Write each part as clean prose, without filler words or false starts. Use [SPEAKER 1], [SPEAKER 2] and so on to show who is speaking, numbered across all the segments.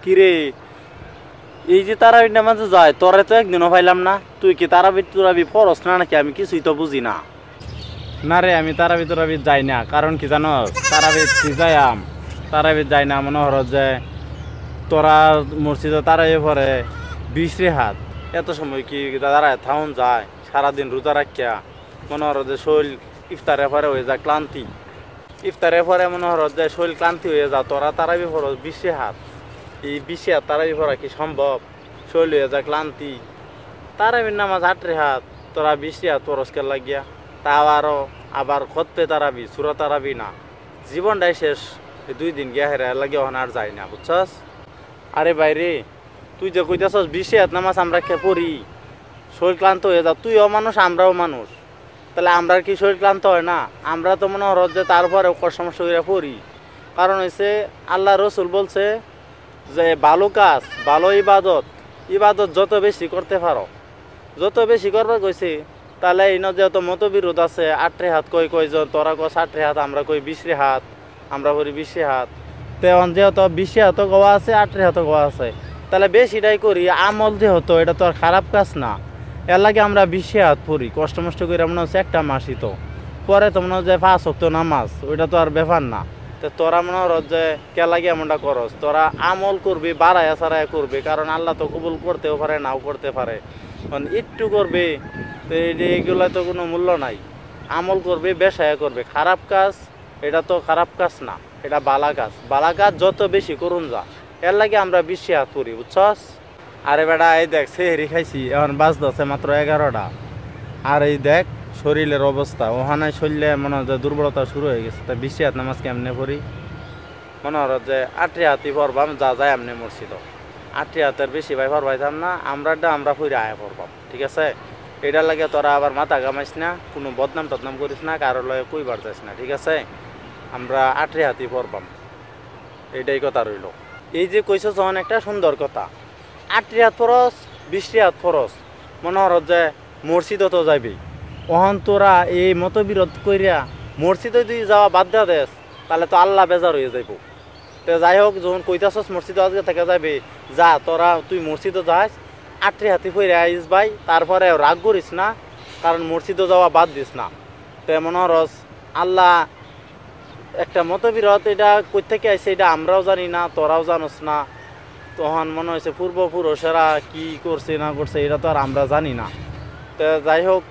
[SPEAKER 1] কিরে এই যে তারাবির নামাজে যায় তোরে তো একদিনও পাইলাম না। তুই কি তারাবি ফরস না নাকি? আমি কিছুই তো বুঝি না। না রে, আমি তারাবি যাই না। কারণ কি জানো, তারাবি যাই না মনে হর যে তোরা মসজিদে তারাবি পরে 20 রেখাত। এত সময় কি দাঁড়ায় থাউন যায়? সারাদিন রোজা রাখিয়া মনে হর যে শরীর ইফতারের পরে হয়ে যায় ক্লান্তি। ইফতারের পরে মনে হর যে শরীর ক্লান্তি হয়ে যা। তোরা তারাবি ফরস 20 রেখাত। এই 20 রেখাত তারাবি পড়া কি সম্ভব? শরীর হয়ে যায় ক্লান্তি। তারাবির নামাজ 8 রেখাত, তোরা 20 রেখাত ফরসকে লাগিয়া। তা আবার খতপে তারাবি, সূরা তারাবি না। জীবনটাই শেষ। 2 দিন গিয়া হেরা লাগে ওখানে আর যাই না, বুঝছস? আরে বাইরে, তুই যে কইতাছস 20 রেখাত নামাজ আমরা কে পড়ি, শরীর ক্লান্ত হয়ে যা। তুইও মানুষ, আমরাও মানুষ। তাহলে আমরা কি শরীর ক্লান্ত হয় না? আমরা তো মনে হর যে তারপরে কষ্ট করে পড়ি। কারণ হচ্ছে আল্লাহ রসুল বলছে যে ভালো কাজ, ভালো ইবাদত যত বেশি করতে পারো, যত বেশি করবার কইছে। তাহলে এই যেহেতু মতবিরোধ আছে, 8 রেখাত কয়জন, তোরা কস 8 রেখাত, আমরা কই 20 রেখাত, আমরা করি 20 রেখাত। তেমন যেহেতু 20 রেখাত গোয়া আছে, 8 রেখাত গোয়া আছে, তাহলে বেশিটাই করি। আমল যেহেতু এটা তো আর খারাপ কাজ না, এর লাগে আমরা 20 রেখাত পড়ি। কষ্ট করে মনে হচ্ছে একটা মাসই তো পরে তো মনে হচ্ছে 5 ওয়াক্ত নামাজ, ওইটা তো আর ব্যাপার না। তো তোরা মনে হর যে কে লাগে এমনটা করস? তোরা আমল করবি, বাড়ায়া সারায়া করবি। কারণ আল্লাহ তো কবুল করতেও পারে, নাও করতে পারে। একটু করবে তো এইগুলো তো কোনো মূল্য নাই। আমল করবে, বেশায়া করবে। খারাপ কাজ এটা তো খারাপ কাজ না, এটা বালা কাজ। বালা কাজ যত বেশি করুন যা, এর লাগে আমরা 20 রেখাত পড়ি, বুঝছস? আরে বেটা, এই দেখ সেহরি খাইছি, এখন বাজতেছে মাত্র 11টা। আর এই দেখ শরীরের অবস্থা, ওখানে শরীরে মনে হয় যে দুর্বলতা শুরু হয়ে গেছে। তা 20 রেখাত নামাজ কেমনে পড়ি? মনে হয় যে 8 রেখাতই পড়বাম, যা যায় এমনি মসজিদ। 8 রেখাতের বেশি ভাই পড়বাইতাম না। আমরা ফুরে আয়া পড়বাম, ঠিক আছে? এটার লাগে তোরা আবার মাথা ঘামাইস না, কোনো বদনাম টদনাম করিস না, কারোর লগে কইবার যাইস না, ঠিক আছে? আমরা 8 রেখাতই পড়বাম, এইটাই কথা রইল। এই যে কইছ যখন একটা সুন্দর কথা, 8 রেখাত ফরজ, 20 রেখাত ফরজ, মনে হর যে মসজিদও তো যাবি। ওহন তোরা এই মতবিরোধ কইরা মসজিদে যদি যাওয়া বাদ দেওয়া দেস, তাহলে তো আল্লাহ বেজার হয়ে যাইব। তো যাই হোক, যখন কইতাছস মসজিদে আজকে থেকে যাবে, যা তোরা তুই মসজিদে যাস, 8 রেখাতই পড়ে আইস ভাই। তারপরে রাগ করিস না, কারণ মসজিদে যাওয়া বাদ দিস না। তো মনে হরস আল্লাহ একটা মতবিরোধ, এটা কই থেকে আইছে এটা আমরাও জানি না, তোরাও জানোস না। তখন মনে হয়েছে পূর্বপুরুষেরা কি করছে না করছে এটা তো আর আমরা জানি না। তো যাই হোক,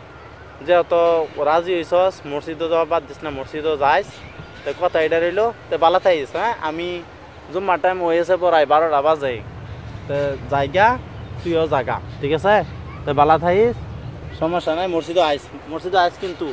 [SPEAKER 1] যেহেতু রাজি হইছস, মসজিদে যাওয়া বাদ দিস না, মসজিদও যাইস। তো কথা এটা রইল। তো বালা থাইস, হ্যাঁ? আমি জুম্মার টাইম হয়েছে পড়াই 12টা বাজে। তো জায়গা তুইও জাগা, ঠিক আছে? তো বালা থাইস, সমস্যা নাই। মসজিদে আইস কিন্তু।